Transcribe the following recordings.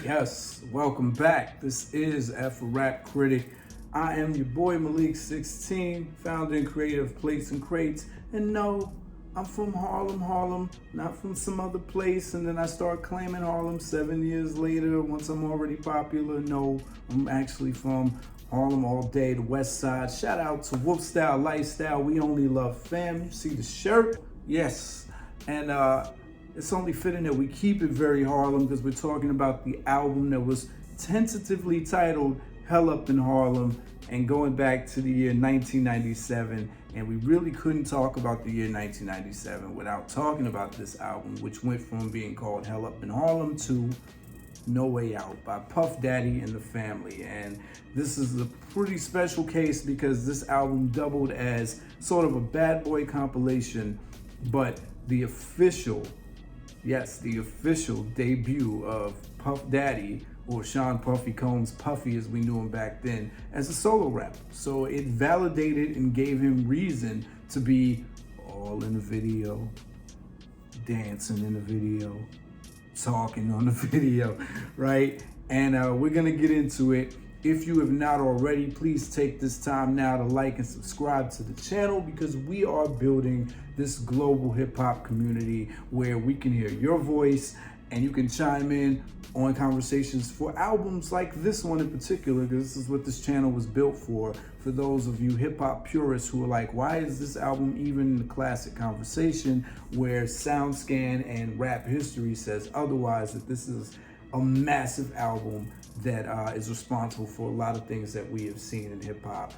Yes, welcome back. This is A RAP CRITIC. I am your boy Malik 16, founder and creator of Plates and Crates. And no, I'm from Harlem, not from some other place. And then I start claiming Harlem 7 years later once I'm already popular. No, I'm actually from Harlem all day, the West Side. Shout out to Wolf Style Lifestyle. We only love fam. You see the shirt? Yes. And it's only fitting that we keep it very Harlem because we're talking about the album that was tentatively titled Hell Up in Harlem and going back to the year 1997. And we really couldn't talk about the year 1997 without talking about this album, which went from being called Hell Up in Harlem to No Way Out by Puff Daddy and the Family. And this is a pretty special case because this album doubled as sort of a bad boy compilation, but the official debut of Puff Daddy, or Sean Puffy Combs, Puffy as we knew him back then, as a solo rapper. So it validated and gave him reason to be all in the video, dancing in the video, talking on the video, right? And we're gonna get into it. If you have not already, please take this time now to like and subscribe to the channel because we are building this global hip hop community where we can hear your voice and you can chime in on conversations for albums like this one in particular, because this is what this channel was built for those of you hip hop purists who are like, why is this album even the classic conversation, where SoundScan and rap history says otherwise, that this is a massive album that is responsible for a lot of things that we have seen in hip hop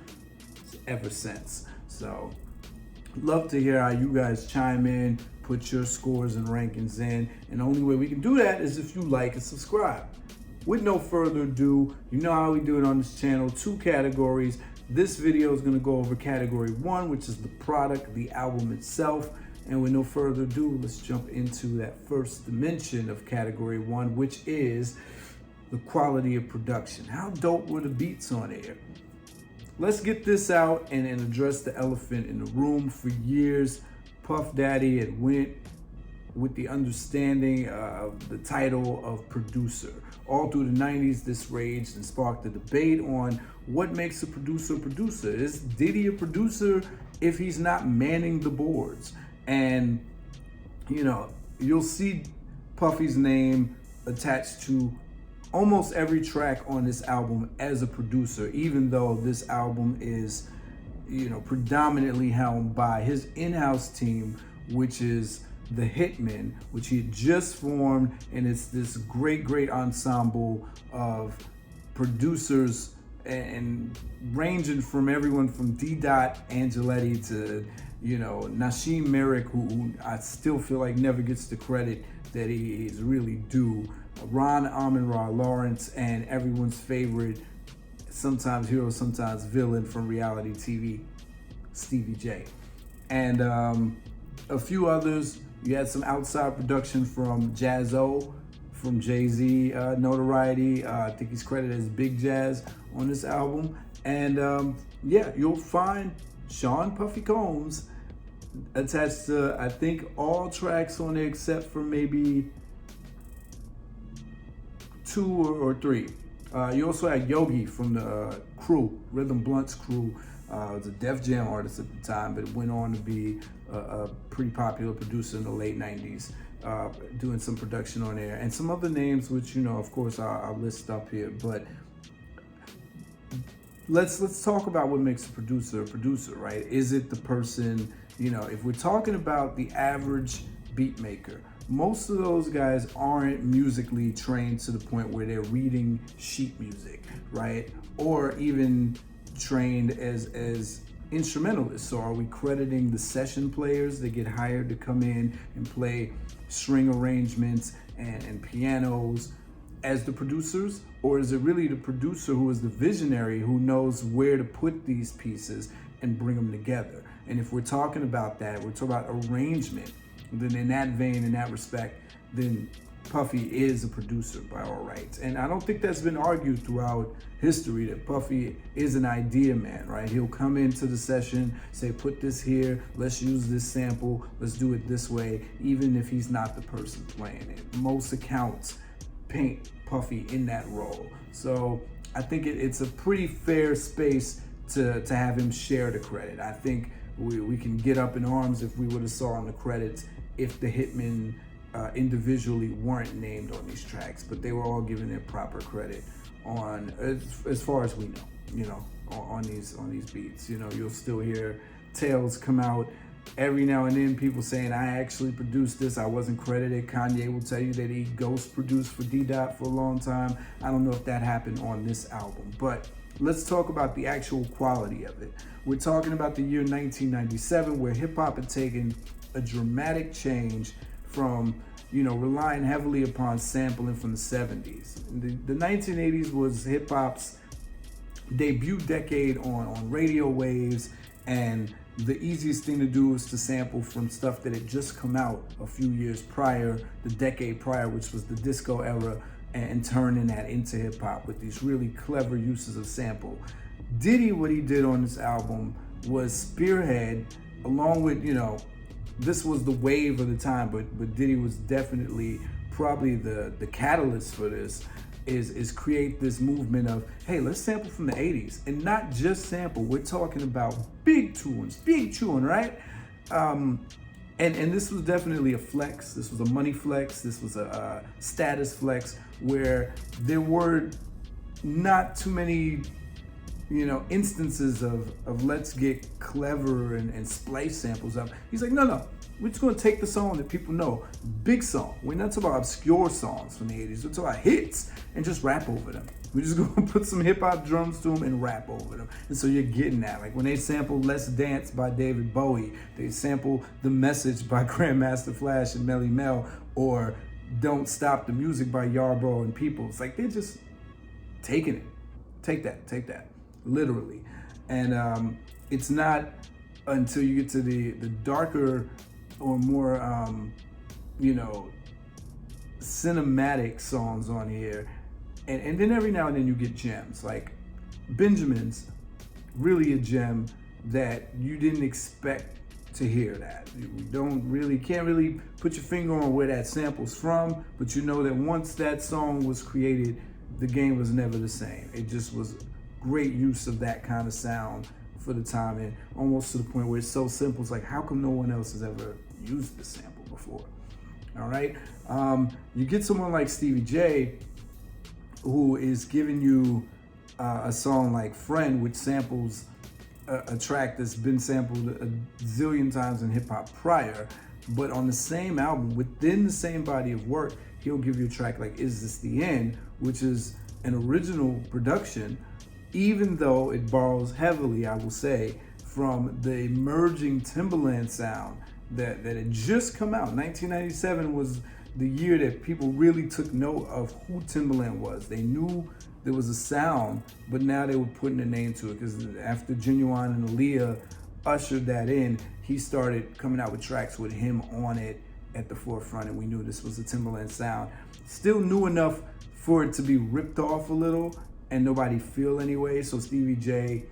ever since. So love to hear how you guys chime in, put your scores and rankings in. And the only way we can do that is if you like and subscribe. With no further ado, you know how we do it on this channel, 2 categories. This video is gonna go over category 1, which is the product, the album itself. And with no further ado, let's jump into that first dimension of category 1, which is the quality of production. How dope were the beats on here? Let's get this out and address the elephant in the room. For years, Puff Daddy had went with the understanding of the title of producer. All through the 90s, this raged and sparked a debate on what makes a producer a producer. Is Diddy a producer if he's not manning the boards? And, you know, you'll see Puffy's name attached to almost every track on this album as a producer, even though this album is, you know, predominantly helmed by his in-house team, which is the Hitmen, which he had just formed, and it's this great ensemble of producers and ranging from everyone from D-Dot Angeletti to, you know, Nasheem Merrick, who I still feel like never gets the credit that he is really due. Ron Amon-Ra Lawrence, and everyone's favorite, sometimes hero, sometimes villain from reality TV, Stevie J. And a few others. You had some outside production from Jaz-O, from Jay-Z notoriety. I think he's credited as Big Jazz on this album. And yeah, you'll find Sean Puffy Combs attached to, I think, all tracks on there except for maybe 2 or 3. You also had Yogi from the crew, Rhythm Blunt's crew. Was a Def Jam artist at the time, but went on to be a pretty popular producer in the late 90s, doing some production on there. And some other names, which, you know, of course, I'll list up here. But let's talk about what makes a producer, right? Is it the person, you know, if we're talking about the average beat maker, most of those guys aren't musically trained to the point where they're reading sheet music, right? Or even trained as instrumentalists. So are we crediting the session players that get hired to come in and play string arrangements and pianos as the producers? Or is it really the producer who is the visionary, who knows where to put these pieces and bring them together? And if we're talking about that, we're talking about arrangement, then in that vein, in that respect, then Puffy is a producer by all rights. And I don't think that's been argued throughout history, that Puffy is an idea man, right? He'll come into the session, say, put this here, let's use this sample, let's do it this way, even if he's not the person playing it. Most accounts paint Puffy in that role. So I think it's a pretty fair space to have him share the credit. I think we can get up in arms if we would have saw in the credits if the hitmen individually weren't named on these tracks, but they were all given their proper credit on, as far as we know, on these beats. You'll still hear tales come out every now and then, people saying, I actually produced this, I wasn't credited. Kanye will tell you that he ghost produced for D-Dot for a long time. I don't know if that happened on this album, but let's talk about the actual quality of it. We're talking about the year 1997, where hip hop had taken a dramatic change from, relying heavily upon sampling from the 70s. The 1980s was hip hop's debut decade on radio waves, and the easiest thing to do is to sample from stuff that had just come out a few years prior, the decade prior, which was the disco era, and turning that into hip hop with these really clever uses of sample. Diddy, what he did on this album was spearhead, along with, this was the wave of the time, but Diddy was definitely probably the catalyst for this, is create this movement of, hey, let's sample from the 80s. And not just sample, we're talking about big chewing, right? And this was definitely a flex. This was a money flex. This was a status flex, where there were not too many, instances of let's get clever and splice samples up. He's like, no, we're just gonna take the song that people know, big song. We're not talking about obscure songs from the 80s. We're talking about hits and just rap over them. We're just gonna put some hip hop drums to them and rap over them. And so you're getting that. Like when they sample Let's Dance by David Bowie, they sample The Message by Grandmaster Flash and Melly Mel, or Don't Stop the Music by Yarbrough and People. It's like they're just taking it. Take that, literally. And it's not until you get to the darker or more, cinematic songs on here. And then every now and then you get gems. Like Benjamin's really a gem that you didn't expect to hear that. You can't really put your finger on where that sample's from, but you know that once that song was created, the game was never the same. It just was great use of that kind of sound for the time, and almost to the point where it's so simple, it's like, how come no one else has ever used this sample before? All right. You get someone like Stevie J, who is giving you a song like Friend, which samples a track that's been sampled a zillion times in hip hop prior, but on the same album, within the same body of work, he'll give you a track like Is This the End, which is an original production, even though it borrows heavily, I will say, from the emerging Timbaland sound that had just come out. 1997 was the year that people really took note of who Timbaland was. They knew there was a sound, but now they were putting a name to it, because after Genuine and Aaliyah ushered that in, he started coming out with tracks with him on it at the forefront, and we knew this was a Timbaland sound. Still new enough for it to be ripped off a little and nobody feel anyway, so Stevie J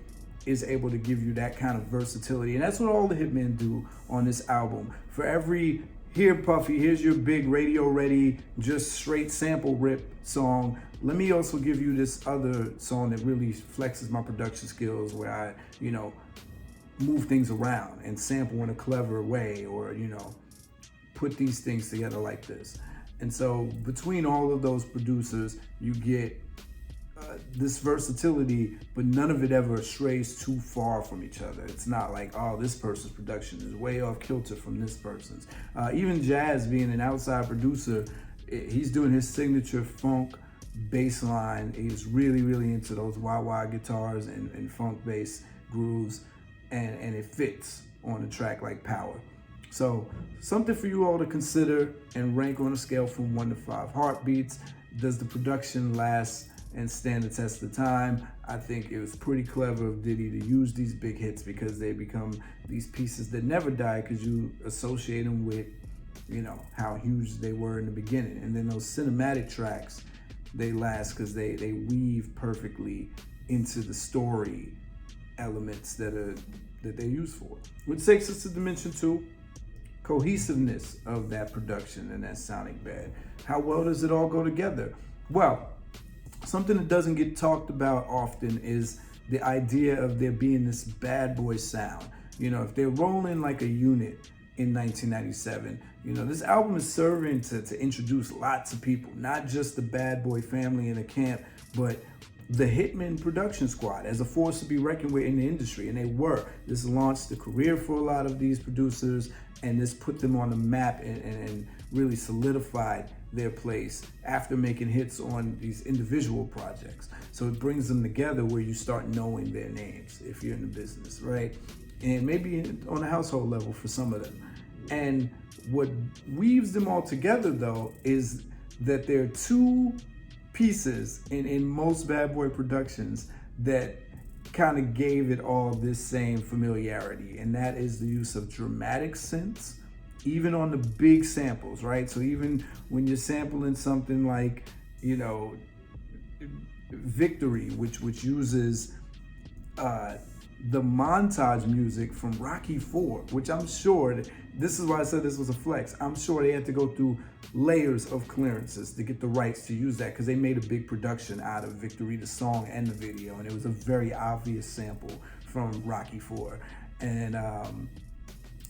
is able to give you that kind of versatility, and that's what all the hitmen do on this album. For every, here Puffy, here's your big radio ready, just straight sample rip song, let me also give you this other song that really flexes my production skills, where I, move things around and sample in a clever way, or, put these things together like this. And so between all of those producers, you get this versatility, but none of it ever strays too far from each other. It's not like, oh, this person's production is way off kilter from this person's. Even Jazz, being an outside producer, he's doing his signature funk bass line. He's really, really into those wah-wah guitars and funk bass grooves, and it fits on a track like Power. So something for you all to consider and rank on a scale from 1 to 5 heartbeats. Does the production last and stand the test of time? I think it was pretty clever of Diddy to use these big hits, because they become these pieces that never die, because you associate them with, how huge they were in the beginning. And then those cinematic tracks, they last because they weave perfectly into the story elements that they're used for. Which takes us to Dimension 2, cohesiveness of that production and that sonic bed. How well does it all go together? Well, something that doesn't get talked about often is the idea of there being this bad boy sound. You know, if they're rolling like a unit in 1997, you know, this album is serving to introduce lots of people, not just the bad boy family in the camp, but the Hitman production squad as a force to be reckoned with in the industry. And they were. This launched the career for a lot of these producers, and this put them on the map and really solidified their place after making hits on these individual projects. So it brings them together where you start knowing their names if you're in the business, right? And maybe on a household level for some of them. And what weaves them all together, though, is that there are two pieces in most bad boy productions that kind of gave it all this same familiarity, and that is the use of dramatic synths, even on the big samples, right? So even when you're sampling something like, you know, Victory, which uses the montage music from Rocky IV, which I'm sure, this is why I said this was a flex. I'm sure they had to go through layers of clearances to get the rights to use that, because they made a big production out of Victory, the song and the video, and it was a very obvious sample from Rocky IV. And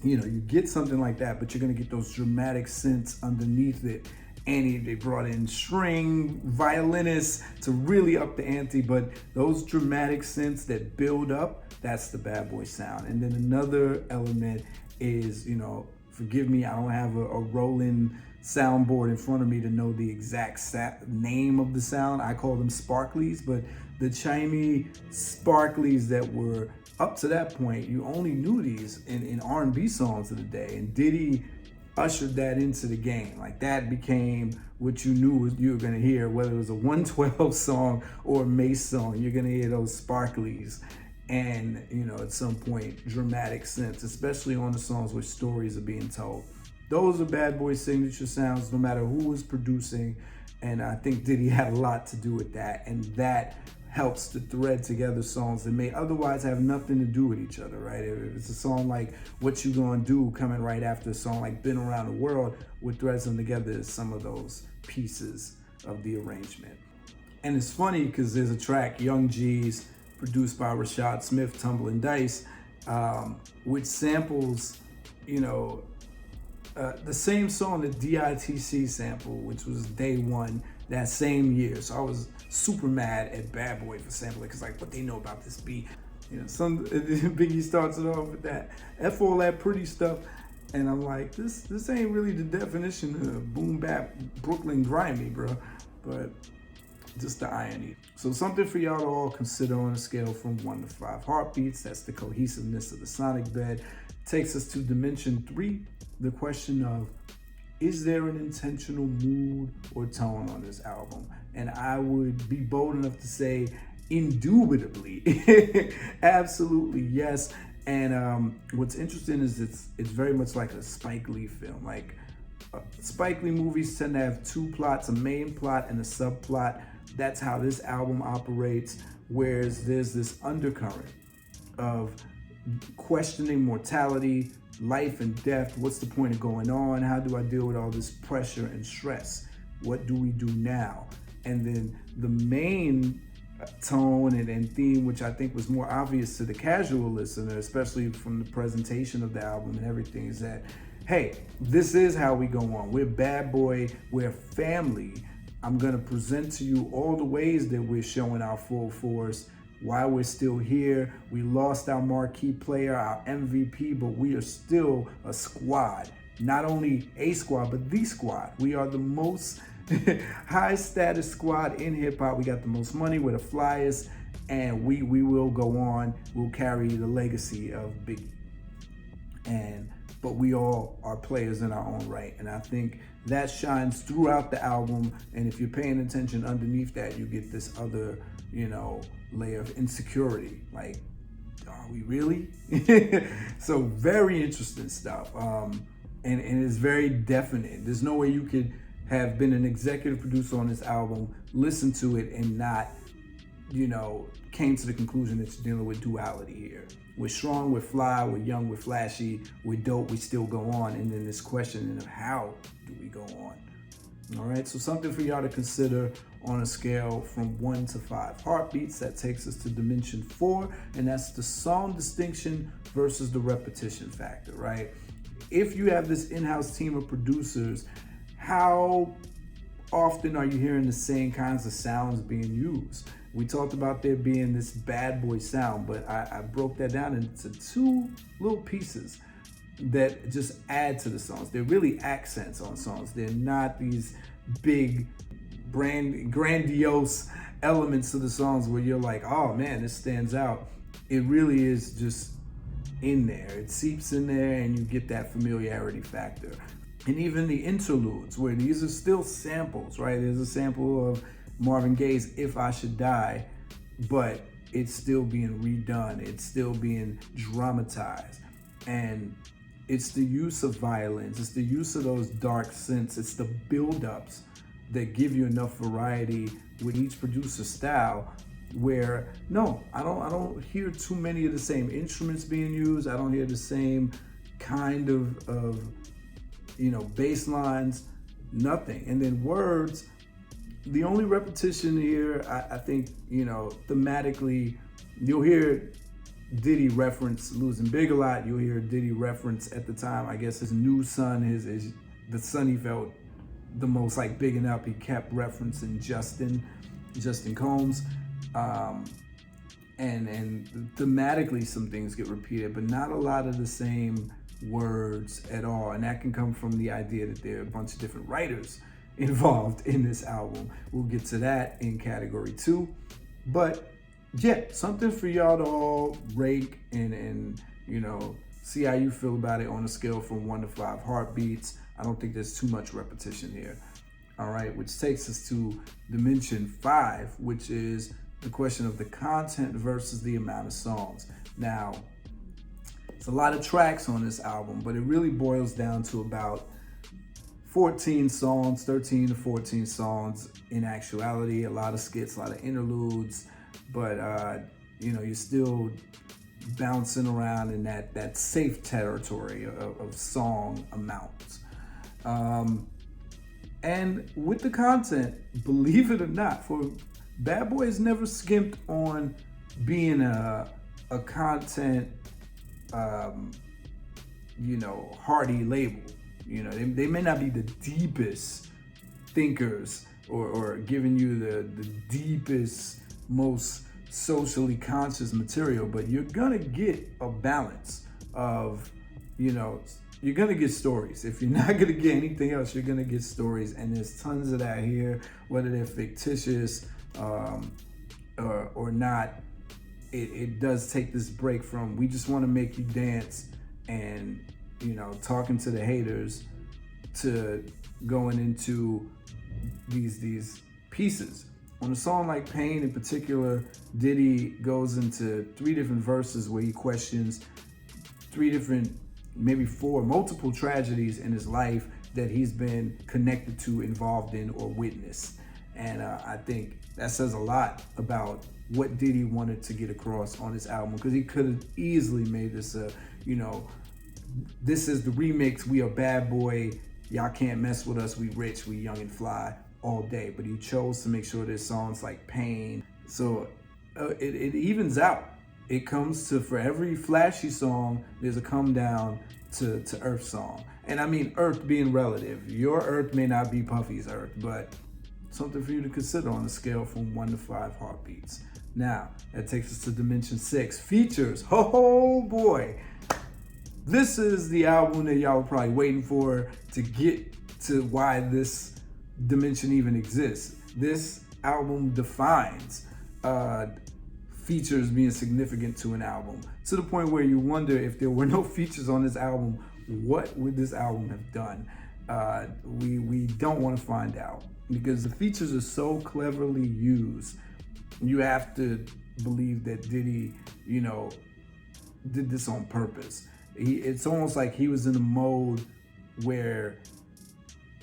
you know, you get something like that, but you're gonna get those dramatic synths underneath it. And they brought in string violinists to really up the ante, but those dramatic synths that build up, that's the bad boy sound. And then another element is, you know, forgive me, I don't have a rolling soundboard in front of me to know the exact name of the sound. I call them sparklies, but the chimey sparklies that were up to that point, you only knew these in R&B songs of the day. And Diddy ushered that into the game. Like, that became what you knew you were gonna hear, whether it was a 112 song or a Mace song, you're gonna hear those sparklies. And, you know, at some point, dramatic synths, especially on the songs where stories are being told. Those are bad boy signature sounds, no matter who was producing. And I think Diddy had a lot to do with that. And that helps to thread together songs that may otherwise have nothing to do with each other, right? If it's a song like What You Gonna Do coming right after a song like Been Around the World, what threads them together is some of those pieces of the arrangement. And it's funny because there's a track, Young G's, produced by Rashad Smith, Tumbling Dice, which samples, you know, the same song that DITC sampled, which was Day One that same year. So I was super mad at Bad Boy for sampling, because like, what they know about this beat? You know, Biggie starts it off with that, F all that pretty stuff. And I'm like, this ain't really the definition of boom bap Brooklyn grimy, bro. But just the irony. So something for y'all to all consider on a scale from 1 to 5 heartbeats. That's the cohesiveness of the sonic bed. Takes us to dimension 3, the question of, is there an intentional mood or tone on this album? And I would be bold enough to say, indubitably, absolutely yes. And what's interesting is it's very much like a Spike Lee film. Like, Spike Lee movies tend to have 2 plots, a main plot and a subplot. That's how this album operates, whereas there's this undercurrent of questioning mortality, life and death. What's the point of going on? How do I deal with all this pressure and stress? What do we do now? And then the main tone and theme, which I think was more obvious to the casual listener, especially from the presentation of the album and everything, is that, hey, this is how we go on. We're bad boy, we're family. I'm gonna present to you all the ways that we're showing our full force, why we're still here. We lost our marquee player, our MVP, but we are still a squad. Not only a squad, but the squad. We are the most high status squad in hip hop. We got the most money, we're the flyest, and we will go on. We'll carry the legacy of Biggie. But we all are players in our own right. And I think that shines throughout the album. And if you're paying attention underneath that, you get this other, you know, layer of insecurity. Like, are we really? So very interesting stuff. And it's very definite. There's no way you could have been an executive producer on this album, listen to it, and not, you know, came to the conclusion that you're dealing with duality here. We're strong, we're fly, we're young, we're flashy, we're dope, we still go on. And then this question of how do we go on? All right, so something for y'all to consider on a scale from 1 to 5 heartbeats. That takes us to dimension 4, and that's the song distinction versus the repetition factor, right? If you have this in-house team of producers, how often are you hearing the same kinds of sounds being used? We talked about there being this bad boy sound, but I broke that down into 2 little pieces that just add to the songs. They're really accents on songs. They're not these big, grandiose elements to the songs where you're like, oh man, this stands out. It really is just in there. It seeps in there and you get that familiarity factor. And even the interludes, where these are still samples, right? There's a sample of Marvin Gaye's If I Should Die, but it's still being redone. It's still being dramatized. And it's the use of violins. It's the use of those dark synths. It's the build-ups that give you enough variety with each producer's style where, no, I don't hear too many of the same instruments being used. I don't hear the same kind of bass lines, nothing. And then words, the only repetition here, I think, thematically, you'll hear Diddy reference Losing Big a lot. You'll hear Diddy reference at the time, I guess, his new son, the son he felt the most like bigging up. He kept referencing Justin Combs. And thematically some things get repeated, but not a lot of the same words at all. And that can come from the idea that there are a bunch of different writers involved in this album. We'll get to that in category 2. But yeah, something for y'all to all rate and see how you feel about it on a scale from 1 to 5 heartbeats. I don't think there's too much repetition here. All right, which takes us to dimension 5, which is the question of the content versus the amount of songs. Now, it's a lot of tracks on this album, but it really boils down to about 14 songs, 13 to 14 songs in actuality. A lot of skits, a lot of interludes, but you're still bouncing around in that safe territory of song amounts. And with the content, believe it or not, for Bad Boy has never skimped on being a content, hearty label. They may not be the deepest thinkers or giving you the deepest, most socially conscious material, but you're gonna get a balance of, you're gonna get stories. If you're not gonna get anything else, you're gonna get stories, and there's tons of that here, whether they're fictitious or not. It does take this break from we just want to make you dance and talking to the haters to going into these pieces. On a song like Pain in particular, Diddy goes into 3 different verses where he questions 3 different, maybe 4, multiple tragedies in his life that he's been connected to, involved in, or witnessed. And I think that says a lot about what Diddy wanted to get across on this album, because he could have easily made this this is the remix, we are Bad Boy, y'all can't mess with us, we rich, we young and fly all day. But he chose to make sure there's songs like Pain. So it evens out. It comes to, for every flashy song, there's a come down to Earth song. And I mean, Earth being relative. Your Earth may not be Puffy's Earth, but something for you to consider on a scale from 1 to 5 heartbeats. Now, that takes us to dimension 6, features. Oh boy. This is the album that y'all were probably waiting for to get to why this dimension even exists. This album defines features being significant to an album, to the point where you wonder, if there were no features on this album, what would this album have done? We don't want to find out, because the features are so cleverly used. You have to believe that Diddy, did this on purpose. It's almost like he was in a mode where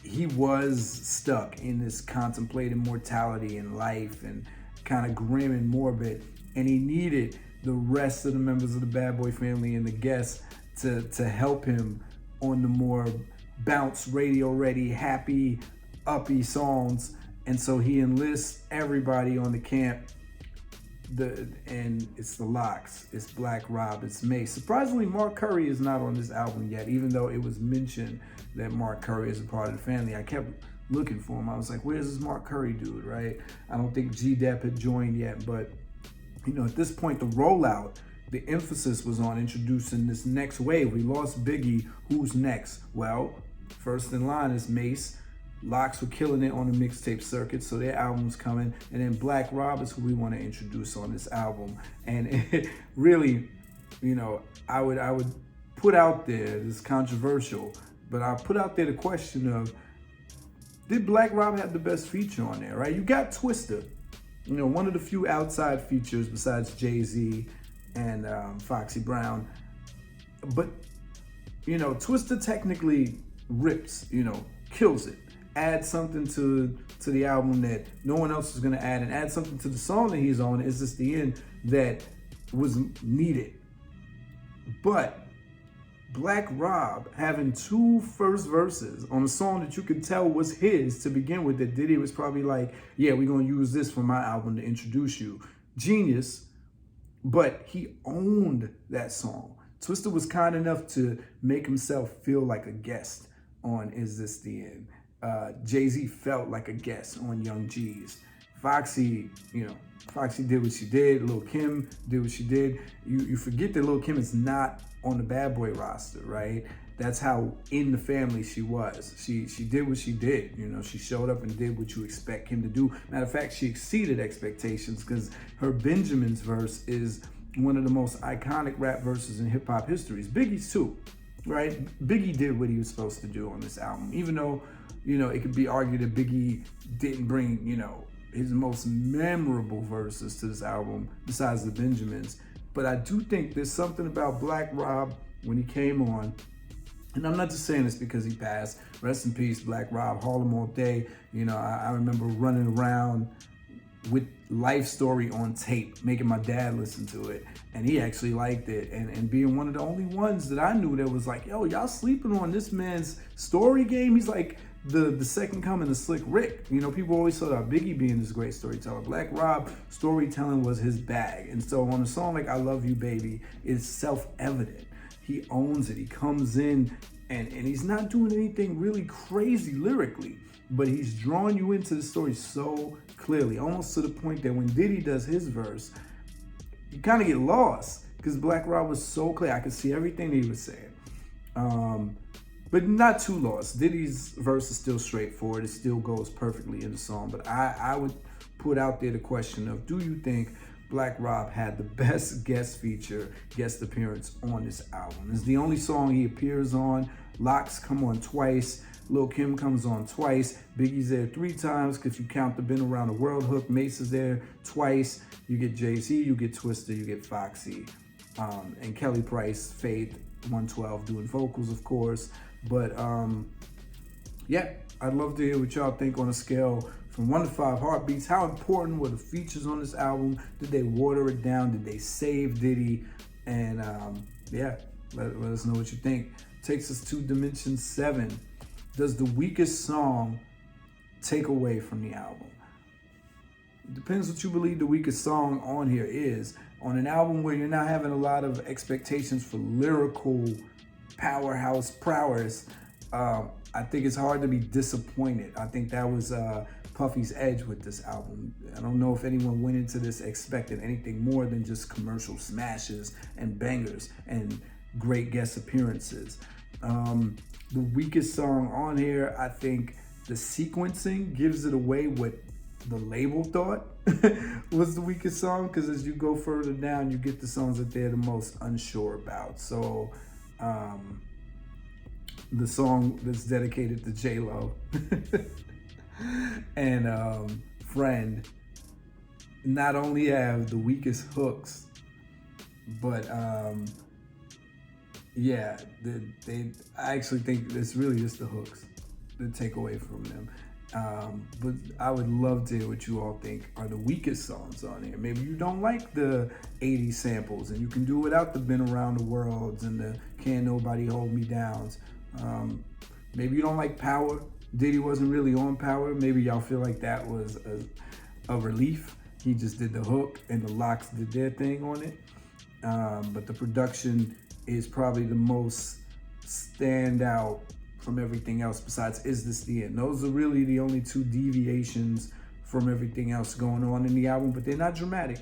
he was stuck in this contemplating mortality and life and kind of grim and morbid, and he needed the rest of the members of the Bad Boy family and the guests to help him on the more bounce, radio ready, happy, uppy songs. And so he enlists everybody on the camp. And it's the Locks, it's Black Rob, it's Mace. Surprisingly, Mark Curry is not on this album yet, even though it was mentioned that Mark Curry is a part of the family. I kept looking for him. I was like, where's this Mark Curry dude, right? I don't think G-Dep had joined yet, but you know, at this point, the rollout, the emphasis was on introducing this next wave. We lost Biggie, who's next? Well, first in line is Mace. Locks were killing it on the mixtape circuit, so their album's coming. And then Black Rob is who we want to introduce on this album. And it really, you know, I would put out there, this is controversial, but I put out there the question of, did Black Rob have the best feature on there, right? You got Twista, you know, one of the few outside features besides Jay-Z and Foxy Brown. But, you know, Twista technically rips, you know, kills it. Add something to the album that no one else is gonna add, and add something to the song that he's on, Is This the End, that was needed. But Black Rob having two first verses on a song that you could tell was his to begin with, that Diddy was probably like, yeah, we're gonna use this for my album to introduce you. Genius, but he owned that song. Twista was kind enough to make himself feel like a guest on Is This the End. Jay-Z felt like a guest on Young G's. Foxy, you know, Foxy did what she did. Lil' Kim did what she did. You forget that Lil' Kim is not on the Bad Boy roster, right? That's how in the family she was. She did what she did. You know, she showed up and did what you expect him to do. Matter of fact, she exceeded expectations, because her Benjamin's verse is one of the most iconic rap verses in hip hop history. Biggie's too, right? Biggie did what he was supposed to do on this album, even though, you know, it could be argued that Biggie didn't bring, you know, his most memorable verses to this album besides the Benjamins. But I do think there's something about Black Rob when he came on, and I'm not just saying this because he passed. Rest in peace, Black Rob, Harlem all day. You know, I remember running around with Life Story on tape, making my dad listen to it, and he actually liked it, and being one of the only ones that I knew that was like, yo, y'all sleeping on this man's story game. He's like the second coming of Slick Rick. You know, people always thought about Biggie being this great storyteller. Black Rob, storytelling was his bag. And so on a song like I Love You Baby, it's self-evident. He owns it. He comes in and he's not doing anything really crazy lyrically, but he's drawing you into the story so clearly, almost to the point that when Diddy does his verse, you kind of get lost, because Black Rob was so clear. I could see everything that he was saying. But not too lost. Diddy's verse is still straightforward. It still goes perfectly in the song. But I would put out there the question of, do you think Black Rob had the best guest appearance on this album? It's the only song he appears on. Locks come on twice. Lil' Kim comes on twice. Biggie's there 3 times, because if you count the Been Around the World hook. Mace is there twice. You get Jay-Z, you get Twista, you get Foxy. And Kelly Price, Faith, 112 doing vocals, of course. But yeah, I'd love to hear what y'all think on a scale from 1 to 5 heartbeats. How important were the features on this album? Did they water it down? Did they save Diddy? And yeah, let us know what you think. Takes us to Dimension 7. Does the weakest song take away from the album? It depends what you believe the weakest song on here is. On an album where you're not having a lot of expectations for lyrical powerhouse prowess, I think it's hard to be disappointed. I think that was Puffy's edge with this album. I don't know if anyone went into this expecting anything more than just commercial smashes and bangers and great guest appearances. The weakest song on here, I think the sequencing gives it away what the label thought was the weakest song, because as you go further down, you get the songs that they're the most unsure about. So the song that's dedicated to J-Lo and Friend not only have the weakest hooks, but yeah, I actually think it's really just the hooks that take away from them. But I would love to hear what you all think are the weakest songs on here. Maybe you don't like the 80s samples and you can do without the Been Around the Worlds and the Can't Nobody Hold Me Downs. Maybe you don't like Power. Diddy wasn't really on Power. Maybe y'all feel like that was a relief. He just did the hook and the Locks did their thing on it. But the production is probably the most standout from everything else besides Is This The End. Those are really the only two deviations from everything else going on in the album, but they're not dramatic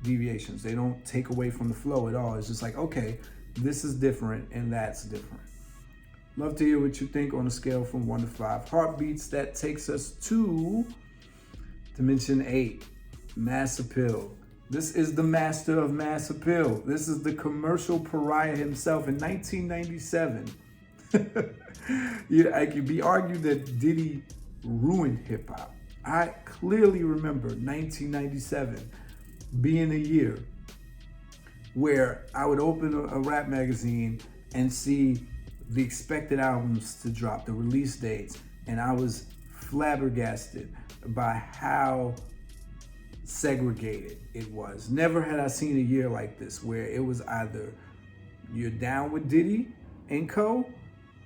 deviations. They don't take away from the flow at all. It's just like, okay, this is different and that's different. Love to hear what you think on a scale from 1 to 5 heartbeats. That takes us to Dimension 8, Mass Appeal. This is the master of mass appeal. This is the commercial pariah himself in 1997. It could be argued that Diddy ruined hip hop. I clearly remember 1997 being a year where I would open a rap magazine and see the expected albums to drop, the release dates, and I was flabbergasted by how segregated it was. Never had I seen a year like this where it was either you're down with Diddy and co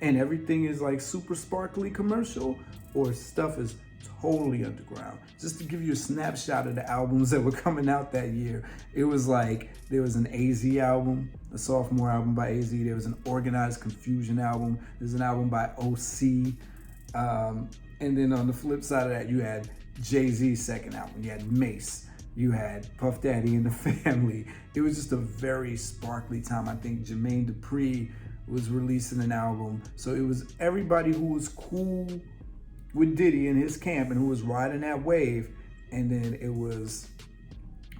and everything is like super sparkly commercial, or stuff is totally underground. Just to give you a snapshot of the albums that were coming out that year, it was like there was an AZ album, a sophomore album by AZ. There was an Organized Confusion album. There's an album by OC. And then on the flip side of that, you had Jay-Z's second album. You had Mace. You had Puff Daddy and the Family. It was just a very sparkly time. I think Jermaine Dupri was releasing an album. So it was everybody who was cool with Diddy in his camp and who was riding that wave. And then it was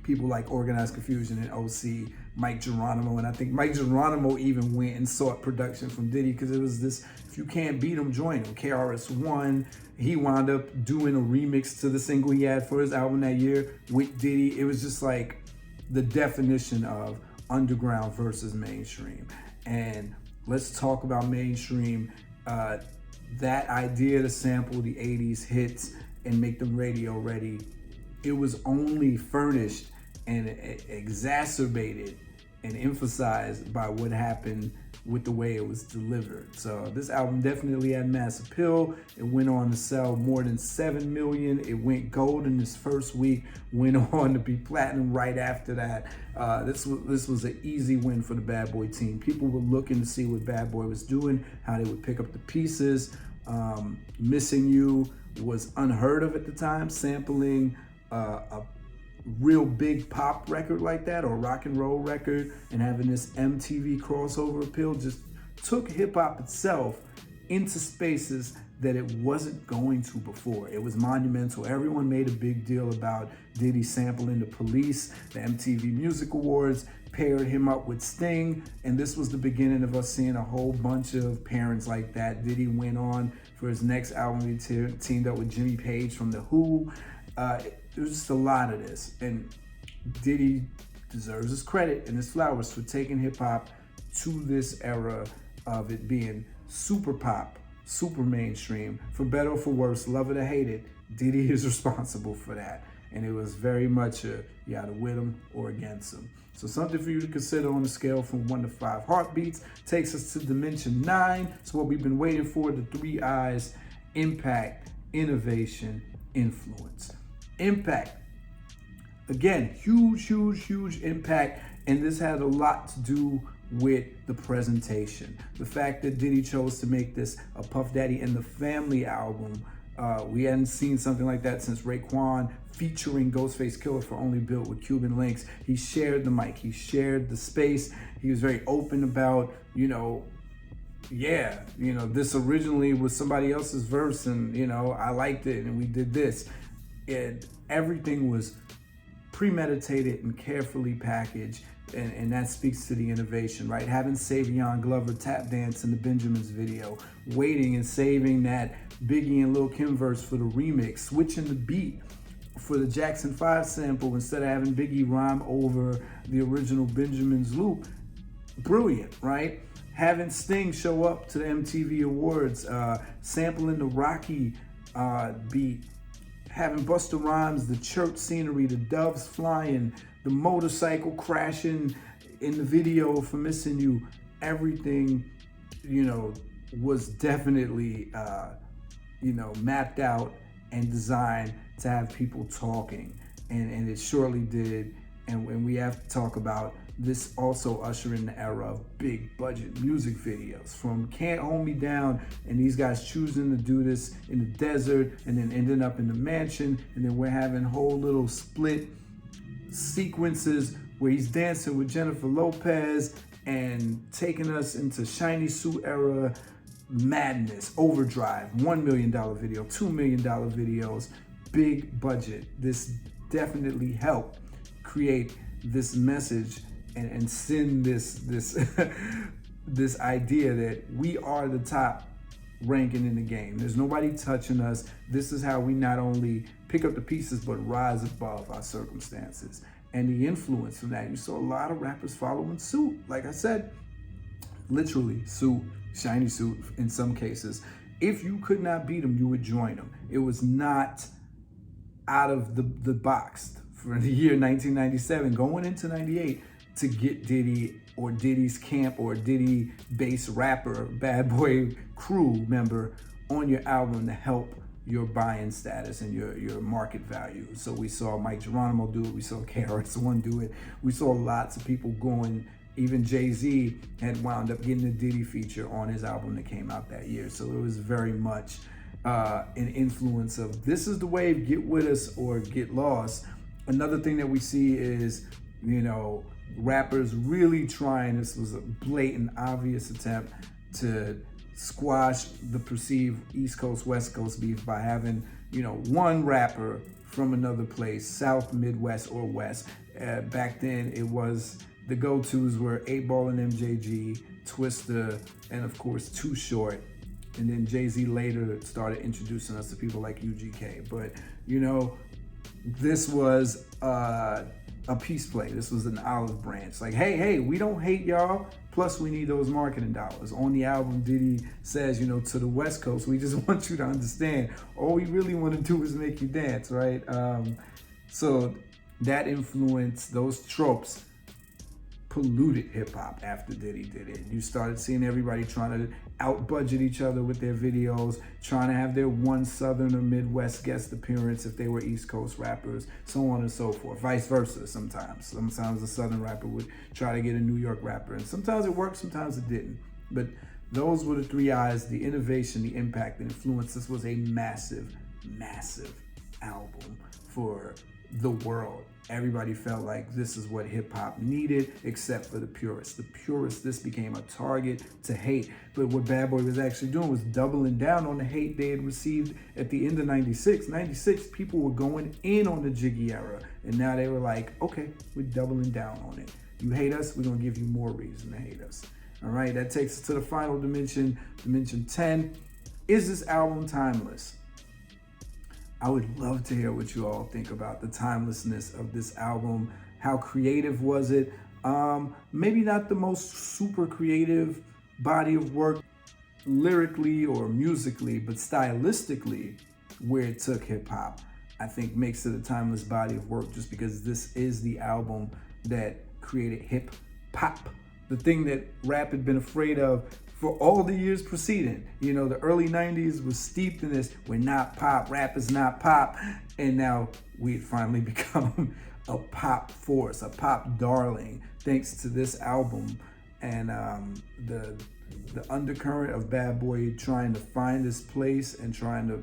people like Organized Confusion and OC, Mike Geronimo. And I think Mike Geronimo even went and sought production from Diddy because it was this, if you can't beat him, join him. KRS-One, he wound up doing a remix to the single he had for his album that year with Diddy. It was just like the definition of underground versus mainstream. And let's talk about mainstream. That idea to sample the 80s hits and make them radio ready, it was only furnished and exacerbated and emphasized by what happened with the way it was delivered. So this album definitely had mass appeal. It went on to sell more than 7 million. It went gold in its first week, went on to be platinum right after that. This was an easy win for the Bad Boy team. People were looking to see what Bad Boy was doing, how they would pick up the pieces. Missing You was unheard of at the time, sampling a real big pop record like that or rock and roll record and having this MTV crossover appeal just took hip hop itself into spaces that it wasn't going to before. It was monumental. Everyone made a big deal about Diddy sampling the Police. The MTV Music Awards paired him up with Sting, and this was the beginning of us seeing a whole bunch of pairings like that. Diddy went on for his next album. He teamed up with Jimmy Page from The Who. There was just a lot of this, and Diddy deserves his credit and his flowers for taking hip hop to this era of it being super pop, super mainstream. For better or for worse, love it or hate it, Diddy is responsible for that. And it was very much you either with him or against him. So something for you to consider on a scale from 1 to 5 heartbeats. Takes us to Dimension 9. So what we've been waiting for, the 3 I's: impact, innovation, influence. Impact. Again, huge impact. And this had a lot to do with the presentation. The fact that Diddy chose to make this a Puff Daddy and the Family album. We hadn't seen something like that since Raekwon featuring Ghostface Killer for Only Built with Cuban Links. He shared the mic, he shared the space. He was very open about, this originally was somebody else's verse and, I liked it and we did this. And everything was premeditated and carefully packaged. And that speaks to the innovation, right? Having Savion Glover tap dance in the Benjamins video, waiting and saving that Biggie and Lil Kim verse for the remix, switching the beat for the Jackson 5 sample instead of having Biggie rhyme over the original Benjamins loop. Brilliant, right? Having Sting show up to the MTV Awards, sampling the Rocky beat, having Busta Rhymes, the church scenery, the doves flying, the motorcycle crashing in the video for Missing You. Everything, was definitely mapped out and designed to have people talking, and it surely did. And we have to talk about this also usher in the era of big budget music videos, from Can't Hold Me Down, and these guys choosing to do this in the desert and then ending up in the mansion, and then we're having whole little split sequences where he's dancing with Jennifer Lopez and taking us into shiny suit era madness, overdrive, $1 million video, $2 million videos, big budget. This definitely helped create this message and send this this idea that we are the top ranking in the game. There's nobody touching us. This is how we not only pick up the pieces but rise above our circumstances. And the influence from that, you saw a lot of rappers following suit. Like I said, literally suit, shiny suit in some cases. If you could not beat them, you would join them. It was not out of the box for the year 1997 going into 98 to get Diddy or Diddy's camp or Diddy based rapper, bad boy crew member on your album to help your buying status and your market value. So we saw Mike Geronimo do it, we saw KRS-One do it, we saw lots of people going. Even Jay-Z had wound up getting a Diddy feature on his album that came out that year. So it was very much an influence of this is the wave, get with us or get lost. Another thing that we see is, rappers really trying, this was a blatant, obvious attempt to squash the perceived East Coast, West Coast beef by having, one rapper from another place, South, Midwest, or West. Back then, it was the go-tos were 8 Ball and MJG, Twista, and of course, Too Short. And then Jay-Z later started introducing us to people like UGK. But, this was a peace play. This was an olive branch. Like, hey, we don't hate y'all. Plus, we need those marketing dollars. On the album, Diddy says, to the West Coast, we just want you to understand, all we really want to do is make you dance, right? So that influence, those tropes, polluted hip hop after Diddy did it. You started seeing everybody trying to out-budget each other with their videos, trying to have their one Southern or Midwest guest appearance if they were East Coast rappers, so on and so forth. Vice versa sometimes. Sometimes a Southern rapper would try to get a New York rapper, and sometimes it worked, sometimes it didn't. But those were the three eyes: the innovation, the impact, the influence. This was a massive, massive album for the world. Everybody felt like this is what hip hop needed, except for the purists. The purists, this became a target to hate. But what Bad Boy was actually doing was doubling down on the hate they had received at the end of 96. 96, people were going in on the Jiggy era. And now they were like, okay, we're doubling down on it. You hate us, we're gonna give you more reason to hate us. All right, that takes us to the final dimension, dimension 10. Is this album timeless? I would love to hear what you all think about the timelessness of this album. How creative was it? Maybe not the most super creative body of work lyrically or musically, but stylistically, where it took hip hop, I think makes it a timeless body of work, just because this is the album that created hip hop, the thing that rap had been afraid of for all the years preceding. The early 90s was steeped in this, we're not pop, rap is not pop. And now we had finally become a pop force, a pop darling, thanks to this album. And the undercurrent of Bad Boy trying to find his place and trying to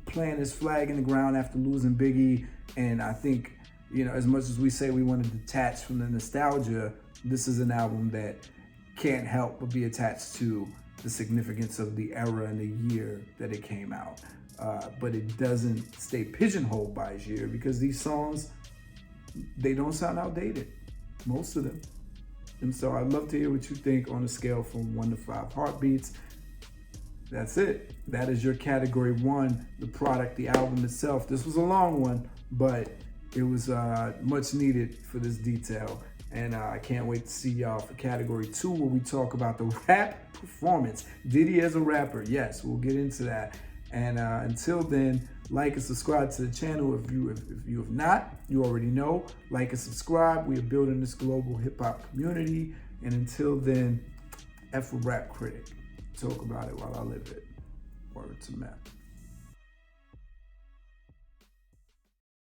plant his flag in the ground after losing Biggie. And I think, as much as we say we want to detach from the nostalgia, this is an album that can't help but be attached to the significance of the era and the year that it came out. But it doesn't stay pigeonholed by its year, because these songs, they don't sound outdated, most of them. And so I'd love to hear what you think on a scale from 1 to 5 heartbeats. That's it. That is your category 1, the product, the album itself. This was a long one, but it was much needed for this detail. And I can't wait to see y'all for category 2, where we talk about the rap performance. Diddy as a rapper, yes, we'll get into that. And until then, like and subscribe to the channel if you have not. You already know. Like and subscribe. We are building this global hip hop community. And until then, F with Rap Critic. Talk about it while I live it. Word to meth.